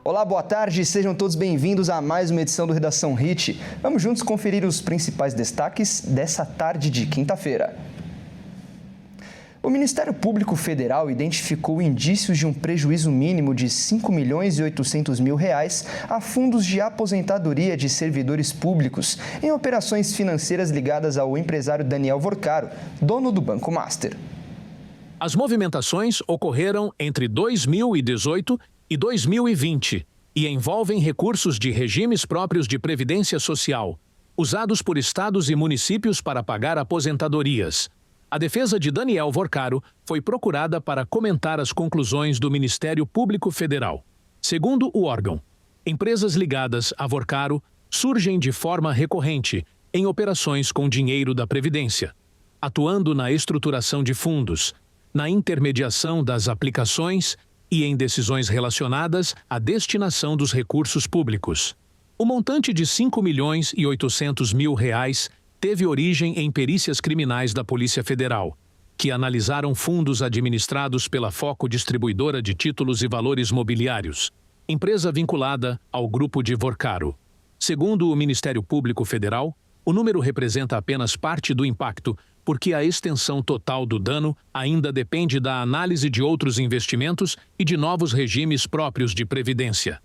Olá, boa tarde, sejam todos bem-vindos a mais uma edição do Redação Hit. Vamos juntos conferir os principais destaques dessa tarde de quinta-feira. O Ministério Público Federal identificou indícios de um prejuízo mínimo de R$ 5.800.000 a fundos de aposentadoria de servidores públicos em operações financeiras ligadas ao empresário Daniel Vorcaro, dono do Banco Master. As movimentações ocorreram entre 2018 e 2020 e envolvem recursos de regimes próprios de previdência social, usados por estados e municípios para pagar aposentadorias. A defesa de Daniel Vorcaro foi procurada para comentar as conclusões do Ministério Público Federal. Segundo o órgão, empresas ligadas a Vorcaro surgem de forma recorrente em operações com dinheiro da Previdência, atuando na estruturação de fundos, na intermediação das aplicações e em decisões relacionadas à destinação dos recursos públicos. O montante de R$ 5.800.000 teve origem em perícias criminais da Polícia Federal, que analisaram fundos administrados pela Foco Distribuidora de Títulos e Valores Mobiliários, empresa vinculada ao grupo de Vorcaro. Segundo o Ministério Público Federal, o número representa apenas parte do impacto, porque a extensão total do dano ainda depende da análise de outros investimentos e de novos regimes próprios de previdência.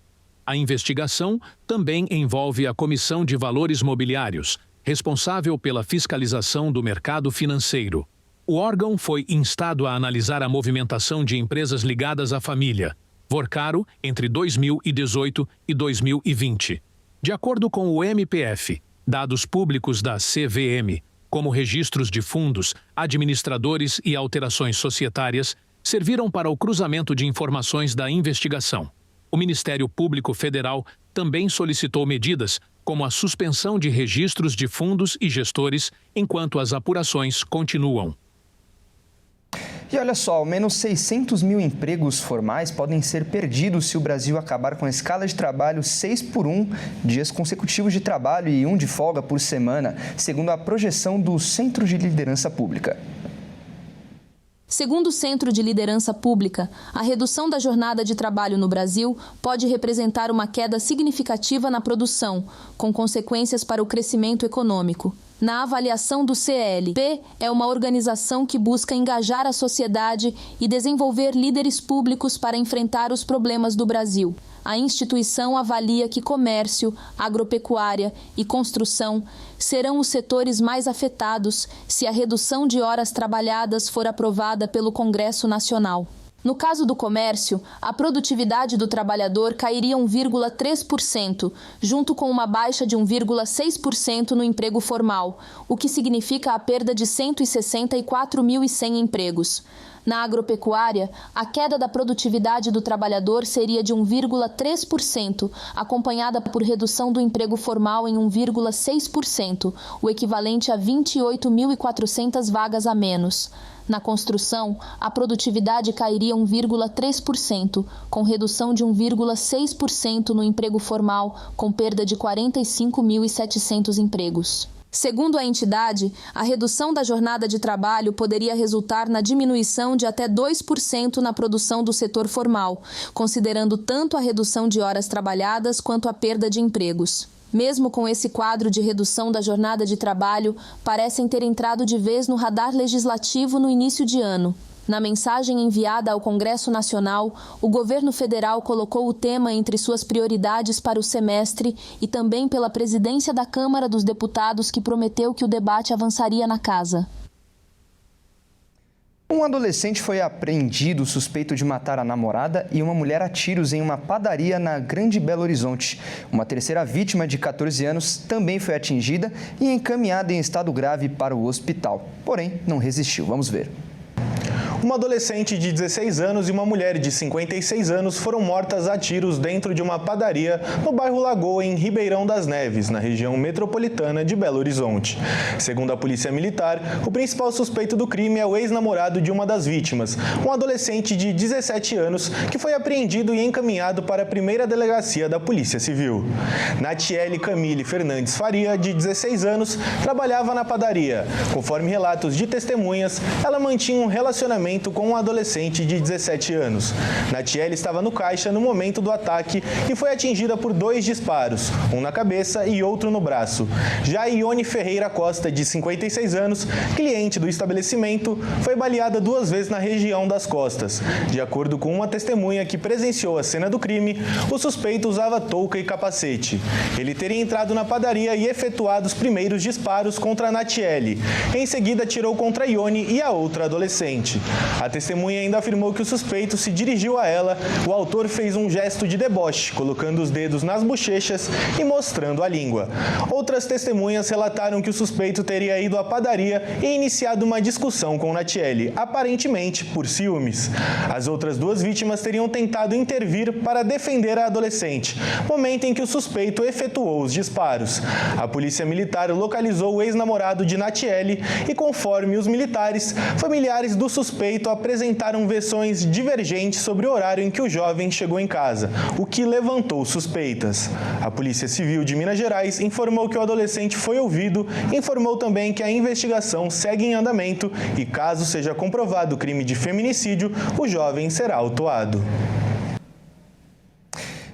A investigação também envolve a Comissão de Valores Mobiliários, responsável pela fiscalização do mercado financeiro. O órgão foi instado a analisar a movimentação de empresas ligadas à família Vorcaro entre 2018 e 2020. De acordo com o MPF, dados públicos da CVM, como registros de fundos, administradores e alterações societárias, serviram para o cruzamento de informações da investigação. O Ministério Público Federal também solicitou medidas como a suspensão de registros de fundos e gestores enquanto as apurações continuam. E olha só, ao menos 600 mil empregos formais podem ser perdidos se o Brasil acabar com a escala de trabalho 6x1, dias consecutivos de trabalho e 1 de folga por semana, segundo a projeção do Centro de Liderança Pública. Segundo o Centro de Liderança Pública, a redução da jornada de trabalho no Brasil pode representar uma queda significativa na produção, com consequências para o crescimento econômico. Na avaliação do CLP, é uma organização que busca engajar a sociedade e desenvolver líderes públicos para enfrentar os problemas do Brasil. A instituição avalia que comércio, agropecuária e construção serão os setores mais afetados se a redução de horas trabalhadas for aprovada pelo Congresso Nacional. No caso do comércio, a produtividade do trabalhador cairia 1,3%, junto com uma baixa de 1,6% no emprego formal, o que significa a perda de 164.100 empregos. Na agropecuária, a queda da produtividade do trabalhador seria de 1,3%, acompanhada por redução do emprego formal em 1,6%, o equivalente a 28.400 vagas a menos. Na construção, a produtividade cairia 1,3%, com redução de 1,6% no emprego formal, com perda de 45.700 empregos. Segundo a entidade, a redução da jornada de trabalho poderia resultar na diminuição de até 2% na produção do setor formal, considerando tanto a redução de horas trabalhadas quanto a perda de empregos. Mesmo com esse quadro de redução da jornada de trabalho, parecem ter entrado de vez no radar legislativo no início de ano. Na mensagem enviada ao Congresso Nacional, o governo federal colocou o tema entre suas prioridades para o semestre e também pela presidência da Câmara dos Deputados, que prometeu que o debate avançaria na casa. Um adolescente foi apreendido suspeito de matar a namorada e uma mulher a tiros em uma padaria na Grande Belo Horizonte. Uma terceira vítima de 14 anos também foi atingida e encaminhada em estado grave para o hospital. Porém, não resistiu. Vamos ver. Uma adolescente de 16 anos e uma mulher de 56 anos foram mortas a tiros dentro de uma padaria no bairro Lagoa, em Ribeirão das Neves, na região metropolitana de Belo Horizonte. Segundo a Polícia Militar, o principal suspeito do crime é o ex-namorado de uma das vítimas, um adolescente de 17 anos que foi apreendido e encaminhado para a primeira delegacia da Polícia Civil. Natiele Camille Fernandes Faria, de 16 anos, trabalhava na padaria. Conforme relatos de testemunhas, ela mantinha um relacionamento momento com um adolescente de 17 anos. Natiele estava no caixa no momento do ataque e foi atingida por 2 disparos, um na cabeça e outro no braço. Já Ione Ferreira Costa, de 56 anos, cliente do estabelecimento, foi baleada 2 vezes na região das costas. De acordo com uma testemunha que presenciou a cena do crime, o suspeito usava touca e capacete. Ele teria entrado na padaria e efetuado os primeiros disparos contra Natiele. Em seguida, atirou contra Ione e a outra adolescente. A testemunha ainda afirmou que o suspeito se dirigiu a ela. O autor fez um gesto de deboche, colocando os dedos nas bochechas e mostrando a língua. Outras testemunhas relataram que o suspeito teria ido à padaria e iniciado uma discussão com Natiele, aparentemente por ciúmes. As outras 2 vítimas teriam tentado intervir para defender a adolescente, momento em que o suspeito efetuou os disparos. A polícia militar localizou o ex-namorado de Natiele e, conforme os militares, familiares do suspeito apresentaram versões divergentes sobre o horário em que o jovem chegou em casa, o que levantou suspeitas. A Polícia Civil de Minas Gerais informou que o adolescente foi ouvido, informou também que a investigação segue em andamento e, caso seja comprovado o crime de feminicídio, o jovem será autuado.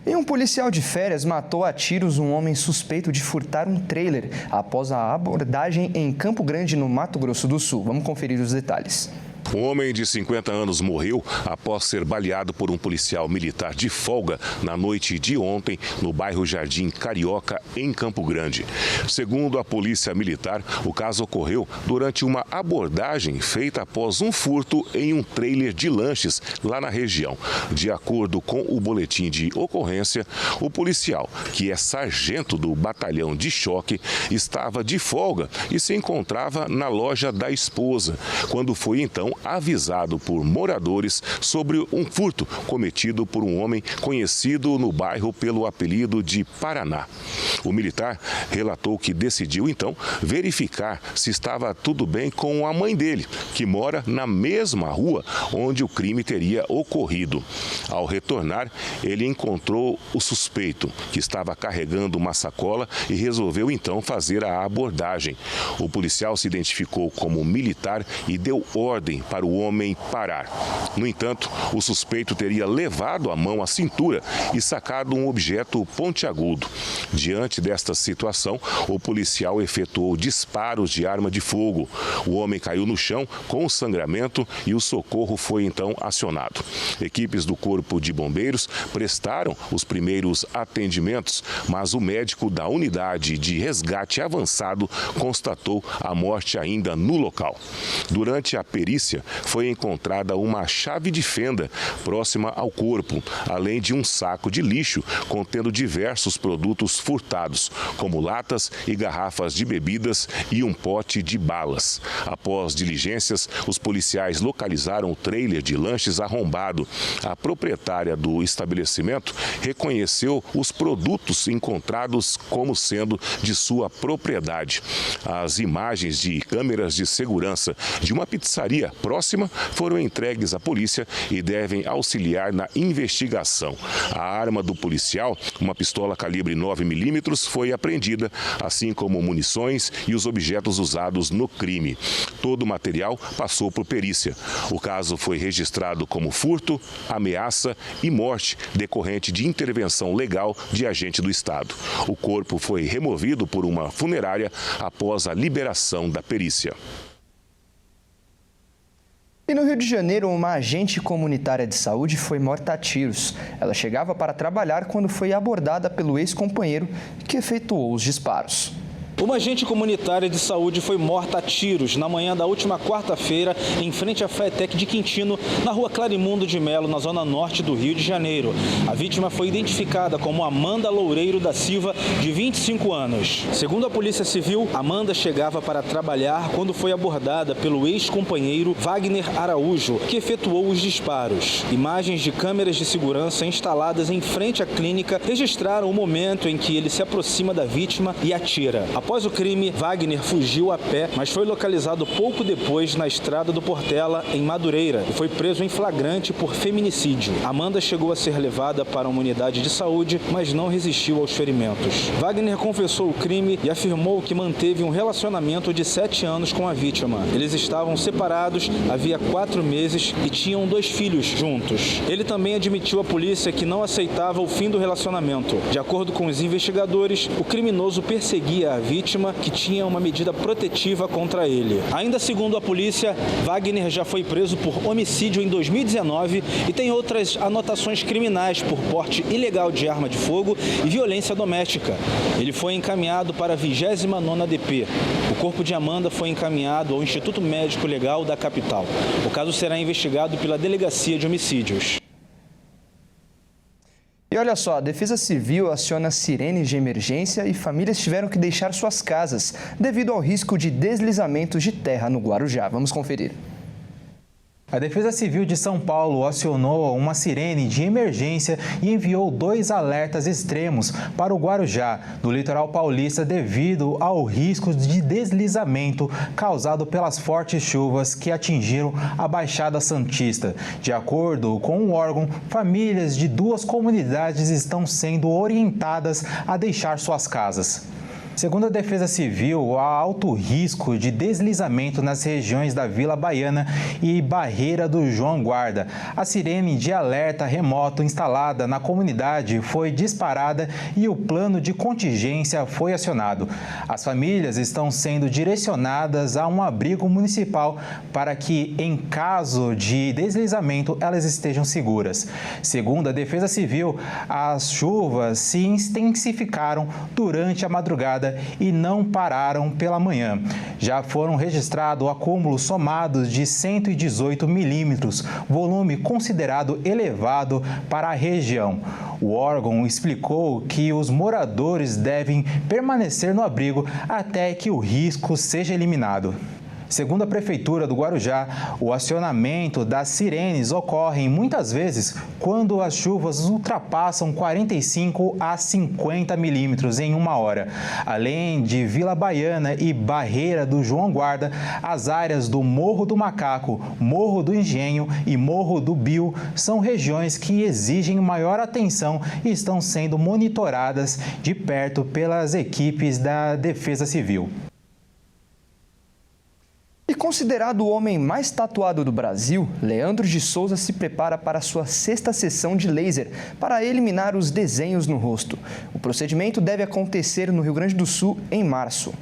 E um policial de férias matou a tiros um homem suspeito de furtar um trailer após a abordagem em Campo Grande, no Mato Grosso do Sul. Vamos conferir os detalhes. Um homem de 50 anos morreu após ser baleado por um policial militar de folga na noite de ontem no bairro Jardim Carioca, em Campo Grande. Segundo a polícia militar, o caso ocorreu durante uma abordagem feita após um furto em um trailer de lanches lá na região. De acordo com o boletim de ocorrência, o policial, que é sargento do batalhão de choque, estava de folga e se encontrava na loja da esposa, quando foi então avisado por moradores sobre um furto cometido por um homem conhecido no bairro pelo apelido de Paraná. O militar relatou que decidiu então verificar se estava tudo bem com a mãe dele, que mora na mesma rua onde o crime teria ocorrido. Ao retornar, ele encontrou o suspeito, que estava carregando uma sacola, e resolveu então fazer a abordagem. O policial se identificou como militar e deu ordem para o homem parar. No entanto, o suspeito teria levado a mão à cintura e sacado um objeto pontiagudo. Diante desta situação, o policial efetuou disparos de arma de fogo. O homem caiu no chão com sangramento e o socorro foi então acionado. Equipes do Corpo de Bombeiros prestaram os primeiros atendimentos, mas o médico da unidade de resgate avançado constatou a morte ainda no local. Durante a perícia, foi encontrada uma chave de fenda próxima ao corpo, além de um saco de lixo contendo diversos produtos furtados, como latas e garrafas de bebidas e um pote de balas. Após diligências, os policiais localizaram o trailer de lanches arrombado. A proprietária do estabelecimento reconheceu os produtos encontrados como sendo de sua propriedade. As imagens de câmeras de segurança de uma pizzaria próxima foram entregues à polícia e devem auxiliar na investigação. A arma do policial, uma pistola calibre 9mm, foi apreendida, assim como munições e os objetos usados no crime. Todo o material passou por perícia. O caso foi registrado como furto, ameaça e morte decorrente de intervenção legal de agente do Estado. O corpo foi removido por uma funerária após a liberação da perícia. E no Rio de Janeiro, uma agente comunitária de saúde foi morta a tiros. Ela chegava para trabalhar quando foi abordada pelo ex-companheiro, que efetuou os disparos. Uma agente comunitária de saúde foi morta a tiros na manhã da última quarta-feira, em frente à FATEC de Quintino, na rua Clarimundo de Melo, na zona norte do Rio de Janeiro. A vítima foi identificada como Amanda Loureiro da Silva, de 25 anos. Segundo a Polícia Civil, Amanda chegava para trabalhar quando foi abordada pelo ex-companheiro Wagner Araújo, que efetuou os disparos. Imagens de câmeras de segurança instaladas em frente à clínica registraram o momento em que ele se aproxima da vítima e atira. A Após o crime, Wagner fugiu a pé, mas foi localizado pouco depois na estrada do Portela, em Madureira, e foi preso em flagrante por feminicídio. Amanda chegou a ser levada para uma unidade de saúde, mas não resistiu aos ferimentos. Wagner confessou o crime e afirmou que manteve um relacionamento de 7 anos com a vítima. Eles estavam separados havia 4 meses e tinham 2 filhos juntos. Ele também admitiu à polícia que não aceitava o fim do relacionamento. De acordo com os investigadores, o criminoso perseguia a vítima, que tinha uma medida protetiva contra ele. Ainda segundo a polícia, Wagner já foi preso por homicídio em 2019 e tem outras anotações criminais por porte ilegal de arma de fogo e violência doméstica. Ele foi encaminhado para a 29ª DP. O corpo de Amanda foi encaminhado ao Instituto Médico Legal da capital. O caso será investigado pela Delegacia de Homicídios. E olha só, a Defesa Civil aciona sirenes de emergência e famílias tiveram que deixar suas casas devido ao risco de deslizamentos de terra no Guarujá. Vamos conferir. A Defesa Civil de São Paulo acionou uma sirene de emergência e enviou 2 alertas extremos para o Guarujá, no litoral paulista, devido ao risco de deslizamento causado pelas fortes chuvas que atingiram a Baixada Santista. De acordo com o órgão, famílias de 2 comunidades estão sendo orientadas a deixar suas casas. Segundo a Defesa Civil, há alto risco de deslizamento nas regiões da Vila Baiana e Barreira do João Guarda. A sirene de alerta remoto instalada na comunidade foi disparada e o plano de contingência foi acionado. As famílias estão sendo direcionadas a um abrigo municipal para que, em caso de deslizamento, elas estejam seguras. Segundo a Defesa Civil, as chuvas se intensificaram durante a madrugada e não pararam pela manhã. Já foram registrados acúmulos somados de 118 milímetros, volume considerado elevado para a região. O órgão explicou que os moradores devem permanecer no abrigo até que o risco seja eliminado. Segundo a Prefeitura do Guarujá, o acionamento das sirenes ocorre muitas vezes quando as chuvas ultrapassam 45 a 50 milímetros em 1 hora. Além de Vila Baiana e Barreira do João Guarda, as áreas do Morro do Macaco, Morro do Engenho e Morro do Bio são regiões que exigem maior atenção e estão sendo monitoradas de perto pelas equipes da Defesa Civil. E considerado o homem mais tatuado do Brasil, Leandro de Souza se prepara para a sua 6ª sessão de laser para eliminar os desenhos no rosto. O procedimento deve acontecer no Rio Grande do Sul em março.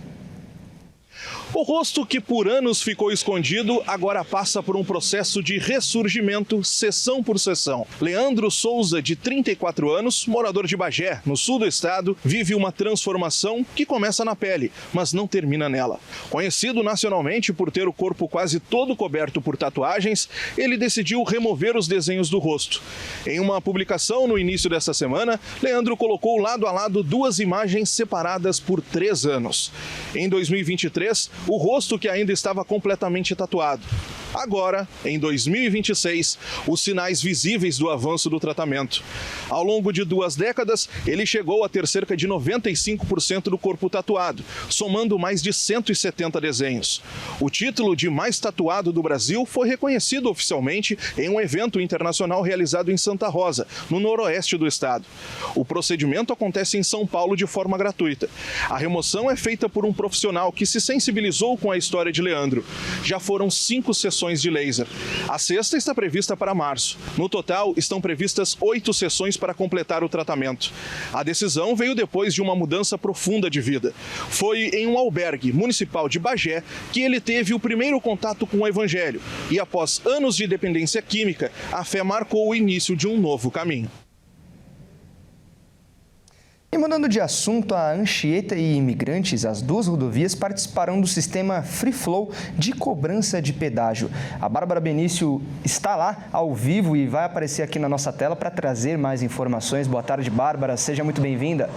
O rosto que por anos ficou escondido agora passa por um processo de ressurgimento, sessão por sessão. Leandro Souza, de 34 anos, morador de Bagé, no sul do estado, vive uma transformação que começa na pele, mas não termina nela. Conhecido nacionalmente por ter o corpo quase todo coberto por tatuagens, ele decidiu remover os desenhos do rosto. Em uma publicação no início desta semana, Leandro colocou lado a lado 2 imagens separadas por 3 anos. Em 2023, o rosto que ainda estava completamente tatuado. Agora, em 2026, os sinais visíveis do avanço do tratamento. Ao longo de 2 décadas, ele chegou a ter cerca de 95% do corpo tatuado, somando mais de 170 desenhos. O título de mais tatuado do Brasil foi reconhecido oficialmente em um evento internacional realizado em Santa Rosa, no noroeste do estado. O procedimento acontece em São Paulo de forma gratuita. A remoção é feita por um profissional que se sensibilizou com a história de Leandro. Já foram 5 sessões de laser. A 6ª está prevista para março. No total, estão previstas 8 sessões para completar o tratamento. A decisão veio depois de uma mudança profunda de vida. Foi em um albergue municipal de Bagé que ele teve o primeiro contato com o evangelho. E após anos de dependência química, a fé marcou o início de um novo caminho. E mudando de assunto, a Anchieta e Imigrantes, as 2 rodovias, participarão do sistema Free Flow de cobrança de pedágio. A Bárbara Benício está lá, ao vivo, e vai aparecer aqui na nossa tela para trazer mais informações. Boa tarde, Bárbara. Seja muito bem-vinda.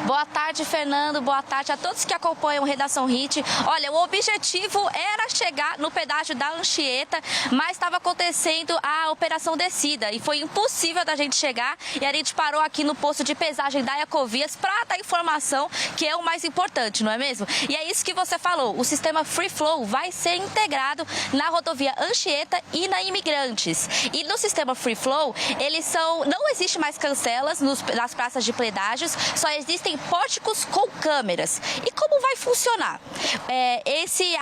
Boa tarde. tarde, Fernando. Boa tarde a todos que acompanham o Redação Hit. Olha, o objetivo era chegar no pedágio da Anchieta, mas estava acontecendo a operação descida e foi impossível da gente chegar. E a gente parou aqui no posto de pesagem da Ecovias para dar informação, que é o mais importante, não é mesmo? E é isso que você falou, o sistema Free Flow vai ser integrado na rodovia Anchieta e na Imigrantes. E no sistema Free Flow, não existe mais cancelas nas praças de pedágios, só existem pórticos com câmeras. E como vai funcionar?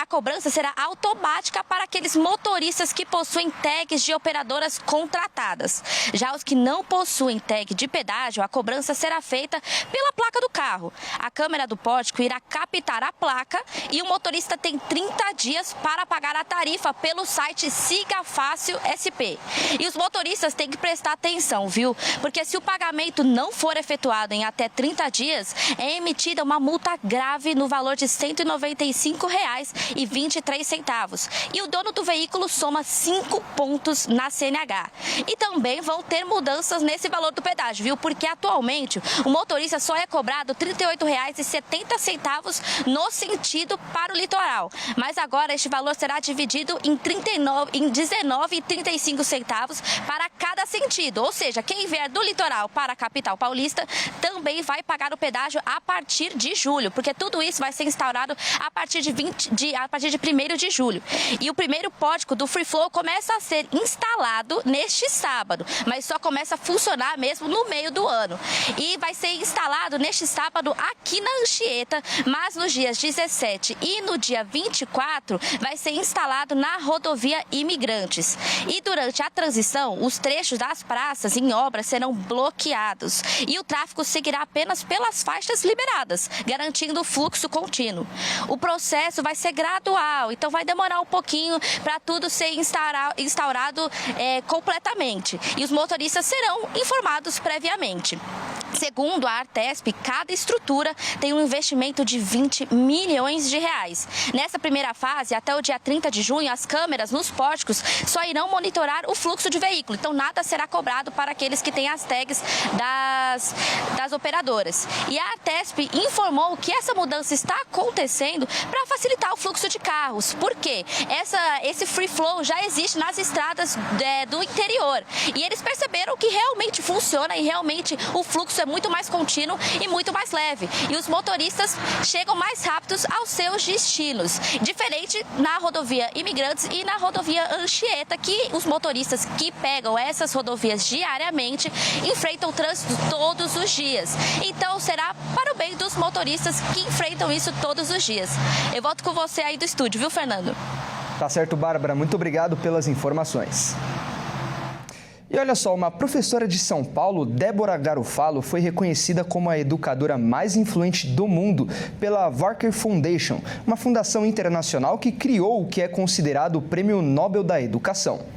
A cobrança será automática para aqueles motoristas que possuem tags de operadoras contratadas. Já os que não possuem tag de pedágio, a cobrança será feita pela placa do carro. A câmera do pórtico irá captar a placa e o motorista tem 30 dias para pagar a tarifa pelo site Siga Fácil SP. E os motoristas têm que prestar atenção, viu? Porque se o pagamento não for efetuado em até 30 dias, é emitida uma multa grave no valor de R$ 195,23. E o dono do veículo soma 5 pontos na CNH. E também vão ter mudanças nesse valor do pedágio, viu? Porque atualmente o motorista só é cobrado R$ 38,70 no sentido para o litoral. Mas agora este valor será dividido em R$ 19,35 para cada sentido. Ou seja, quem vier do litoral para a capital paulista também vai pagar o pedágio a partir de julho, porque tudo isso vai ser instaurado a partir de 1º de julho. E o primeiro pórtico do Free Flow começa a ser instalado neste sábado, mas só começa a funcionar mesmo no meio do ano. E vai ser instalado neste sábado aqui na Anchieta, mas nos dias 17 e no dia 24 vai ser instalado na rodovia Imigrantes. E durante a transição, os trechos das praças em obra serão bloqueados e o tráfego seguirá apenas pelas faixas liberadas, garantindo o fluxo contínuo. O processo vai ser gradual, então vai demorar um pouquinho para tudo ser instaurado completamente. E os motoristas serão informados previamente. Segundo a Artesp, cada estrutura tem um investimento de R$20 milhões. Nessa primeira fase, até o dia 30 de junho, as câmeras nos pórticos só irão monitorar o fluxo de veículo. Então, nada será cobrado para aqueles que têm as tags das operadoras. E a Artesp informou que essa mudança está acontecendo para facilitar o fluxo de carros. Por quê? Esse Free Flow já existe nas estradas do interior. E eles perceberam que realmente funciona e realmente o fluxo é muito mais contínuo e muito mais leve. E os motoristas chegam mais rápidos aos seus destinos. Diferente na rodovia Imigrantes e na rodovia Anchieta, que os motoristas que pegam essas rodovias diariamente enfrentam o trânsito todos os dias. Então será para o bem dos motoristas que enfrentam isso todos os dias. Eu volto com você aí do estúdio, viu, Fernando? Tá certo, Bárbara. Muito obrigado pelas informações. E olha só, uma professora de São Paulo, Débora Garofalo, foi reconhecida como a educadora mais influente do mundo pela Walker Foundation, uma fundação internacional que criou o que é considerado o Prêmio Nobel da Educação.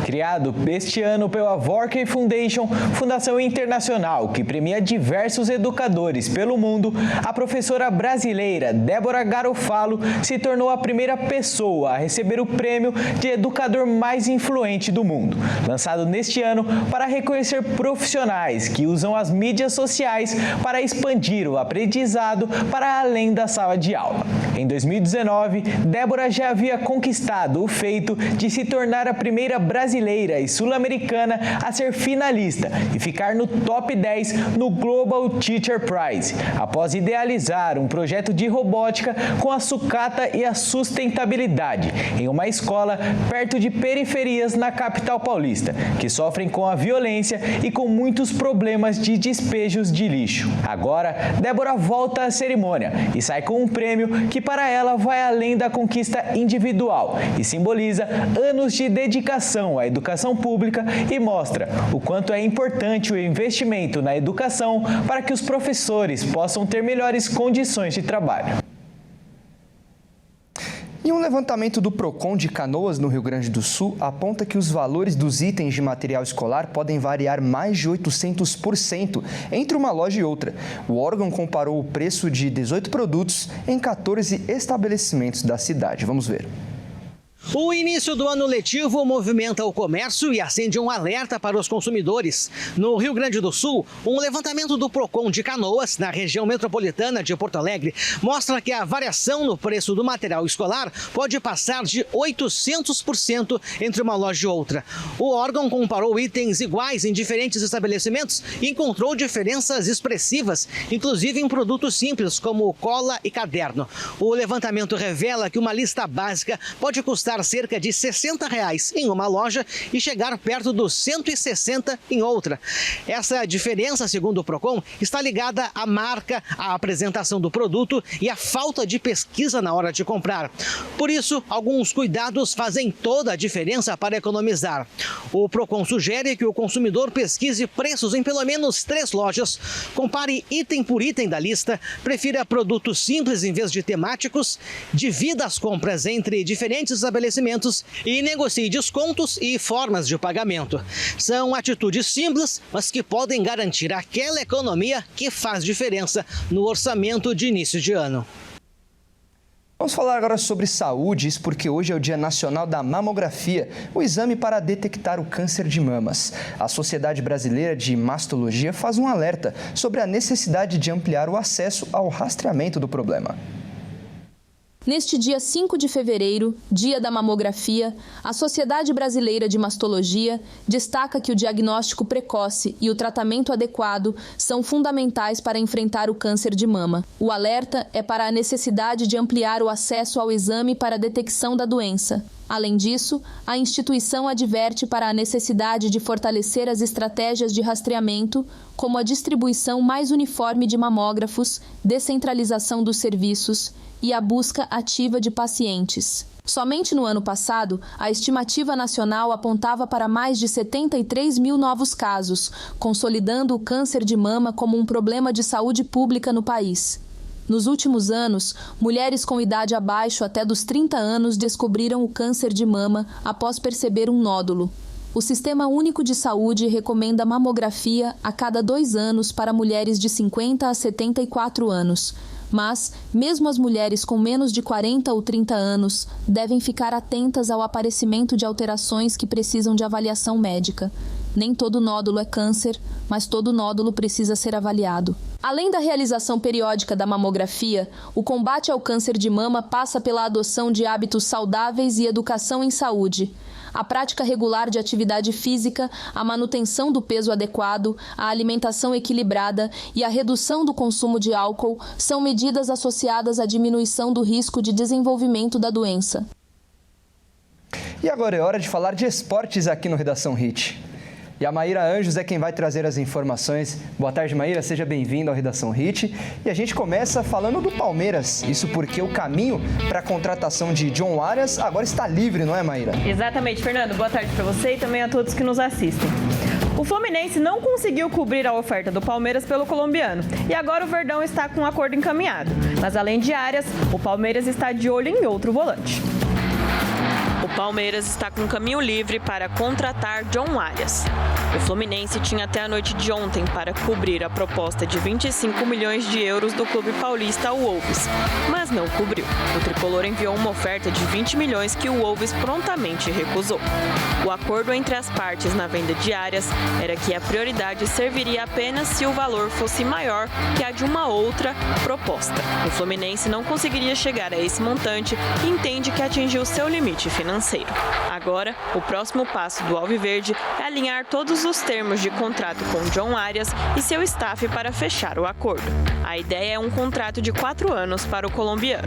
Criado este ano pela Walker Foundation, fundação internacional que premia diversos educadores pelo mundo, a professora brasileira Débora Garofalo se tornou a primeira pessoa a receber o prêmio de educador mais influente do mundo, lançado neste ano para reconhecer profissionais que usam as mídias sociais para expandir o aprendizado para além da sala de aula. Em 2019, Débora já havia conquistado o feito de se tornar a primeira brasileira e sul-americana a ser finalista e ficar no top 10 no Global Teacher Prize, após idealizar um projeto de robótica com a sucata e a sustentabilidade em uma escola perto de periferias na capital paulista, que sofrem com a violência e com muitos problemas de despejos de lixo. Agora, Débora volta à cerimônia e sai com um prêmio que para ela vai além da conquista individual e simboliza anos de dedicação à educação pública e mostra o quanto é importante o investimento na educação para que os professores possam ter melhores condições de trabalho. E um levantamento do Procon de Canoas, no Rio Grande do Sul, aponta que os valores dos itens de material escolar podem variar mais de 800% entre uma loja e outra. O órgão comparou o preço de 18 produtos em 14 estabelecimentos da cidade. Vamos ver. O início do ano letivo movimenta o comércio e acende um alerta para os consumidores. No Rio Grande do Sul, um levantamento do Procon de Canoas, na região metropolitana de Porto Alegre, mostra que a variação no preço do material escolar pode passar de 800% entre uma loja e outra. O órgão comparou itens iguais em diferentes estabelecimentos e encontrou diferenças expressivas, inclusive em produtos simples como cola e caderno. O levantamento revela que uma lista básica pode custar cerca de R$ 60 em uma loja e chegar perto dos 160 em outra. Essa diferença, segundo o Procon, está ligada à marca, à apresentação do produto e à falta de pesquisa na hora de comprar. Por isso, alguns cuidados fazem toda a diferença para economizar. O Procon sugere que o consumidor pesquise preços em pelo menos 3 lojas, compare item por item da lista, prefira produtos simples em vez de temáticos, divida as compras entre diferentes estabelecimentos e negocie descontos e formas de pagamento. São atitudes simples, mas que podem garantir aquela economia que faz diferença no orçamento de início de ano. Vamos falar agora sobre saúde, isso porque hoje é o Dia Nacional da Mamografia, o exame para detectar o câncer de mamas. A Sociedade Brasileira de Mastologia faz um alerta sobre a necessidade de ampliar o acesso ao rastreamento do problema. Neste dia 5 de fevereiro, dia da mamografia, a Sociedade Brasileira de Mastologia destaca que o diagnóstico precoce e o tratamento adequado são fundamentais para enfrentar o câncer de mama. O alerta é para a necessidade de ampliar o acesso ao exame para a detecção da doença. Além disso, a instituição adverte para a necessidade de fortalecer as estratégias de rastreamento, como a distribuição mais uniforme de mamógrafos, descentralização dos serviços e a busca ativa de pacientes. Somente no ano passado, a estimativa nacional apontava para mais de 73 mil novos casos, consolidando o câncer de mama como um problema de saúde pública no país. Nos últimos anos, mulheres com idade abaixo até dos 30 anos descobriram o câncer de mama após perceber um nódulo. O Sistema Único de Saúde recomenda mamografia a cada 2 anos para mulheres de 50 a 74 anos. Mas, mesmo as mulheres com menos de 40 ou 30 anos devem ficar atentas ao aparecimento de alterações que precisam de avaliação médica. Nem todo nódulo é câncer, mas todo nódulo precisa ser avaliado. Além da realização periódica da mamografia, o combate ao câncer de mama passa pela adoção de hábitos saudáveis e educação em saúde. A prática regular de atividade física, a manutenção do peso adequado, a alimentação equilibrada e a redução do consumo de álcool são medidas associadas à diminuição do risco de desenvolvimento da doença. E agora é hora de falar de esportes aqui no Redação Hit. E a Maíra Anjos é quem vai trazer as informações. Boa tarde, Maíra. Seja bem-vinda ao Redação Hit. E a gente começa falando do Palmeiras. Isso porque o caminho para a contratação de John Arias agora está livre, não é, Maíra? Exatamente, Fernando. Boa tarde para você e também a todos que nos assistem. O Fluminense não conseguiu cobrir a oferta do Palmeiras pelo colombiano e agora o Verdão está com um acordo encaminhado. Mas além de Arias, o Palmeiras está de olho em outro volante. O Palmeiras está com caminho livre para contratar John Arias. O Fluminense tinha até a noite de ontem para cobrir a proposta de 25 milhões de euros do clube paulista ao Wolves, mas não cobriu. O tricolor enviou uma oferta de 20 milhões que o Wolves prontamente recusou. O acordo entre as partes na venda de Arias era que a prioridade serviria apenas se o valor fosse maior que a de uma outra proposta. O Fluminense não conseguiria chegar a esse montante e entende que atingiu seu limite financeiro. Agora, o próximo passo do Alviverde é alinhar todos os termos de contrato com John Arias e seu staff para fechar o acordo. A ideia é um contrato de 4 anos para o colombiano.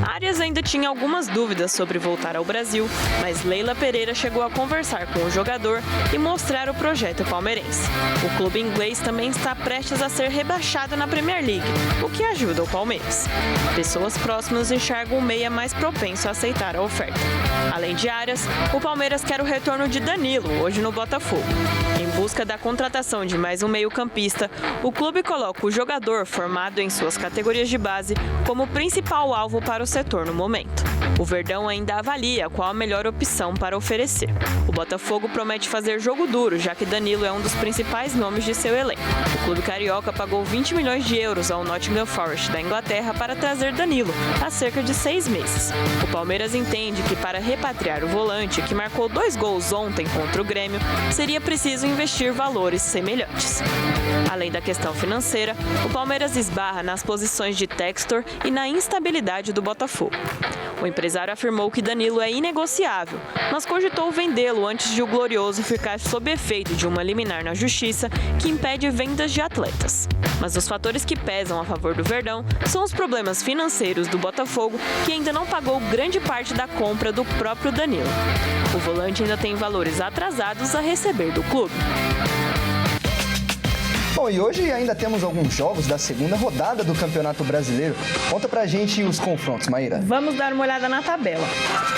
Arias ainda tinha algumas dúvidas sobre voltar ao Brasil, mas Leila Pereira chegou a conversar com o jogador e mostrar o projeto palmeirense. O clube inglês também está prestes a ser rebaixado na Premier League, o que ajuda o Palmeiras. Pessoas próximas enxergam o meia mais propenso a aceitar a oferta. Além de Arias, o Palmeiras quer o retorno de Danilo, hoje no Botafogo. Em busca da contratação de mais um meio-campista, o clube coloca o jogador formado em suas categorias de base como principal alvo para o setor no momento. O Verdão ainda avalia qual a melhor opção para oferecer. O Botafogo promete fazer jogo duro, já que Danilo é um dos principais nomes de seu elenco. O clube carioca pagou 20 milhões de euros ao Nottingham Forest da Inglaterra para trazer Danilo, há cerca de 6 meses. O Palmeiras entende que para repatriar o volante, que marcou 2 gols ontem contra o Grêmio, seria preciso investir valores semelhantes. Além da questão financeira, o Palmeiras esbarra nas posições de Textor e na instabilidade do Botafogo. O empresário afirmou que Danilo é inegociável, mas cogitou vendê-lo antes de o Glorioso ficar sob efeito de uma liminar na justiça que impede vendas de atletas. Mas os fatores que pesam a favor do Verdão são os problemas financeiros do Botafogo, que ainda não pagou grande parte da compra do próprio Danilo. O volante ainda tem valores atrasados a receber do clube. Bom, e hoje ainda temos alguns jogos da segunda rodada do Campeonato Brasileiro. Conta pra gente os confrontos, Maíra. Vamos dar uma olhada na tabela.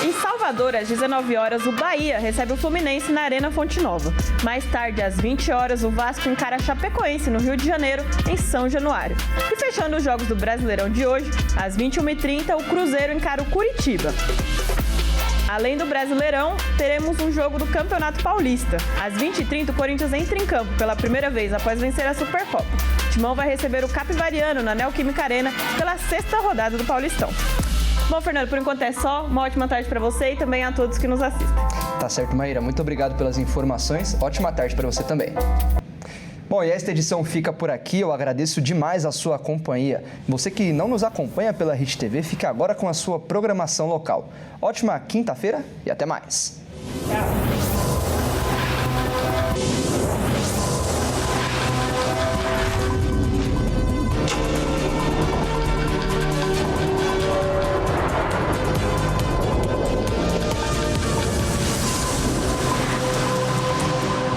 Em Salvador, às 19 horas, o Bahia recebe o Fluminense na Arena Fonte Nova. Mais tarde, às 20 horas, o Vasco encara a Chapecoense no Rio de Janeiro, em São Januário. E fechando os jogos do Brasileirão de hoje, às 21h30, o Cruzeiro encara o Curitiba. Além do Brasileirão, teremos um jogo do Campeonato Paulista. Às 20h30, o Corinthians entra em campo pela primeira vez após vencer a Supercopa. O Timão vai receber o Capivariano na Neoquímica Arena pela 6ª rodada do Paulistão. Bom, Fernando, por enquanto é só. Uma ótima tarde para você e também a todos que nos assistem. Tá certo, Maíra. Muito obrigado pelas informações. Ótima tarde para você também. Bom, e esta edição fica por aqui. Eu agradeço demais a sua companhia. Você que não nos acompanha pela Hit TV, fica agora com a sua programação local. Ótima quinta-feira e até mais. Tchau.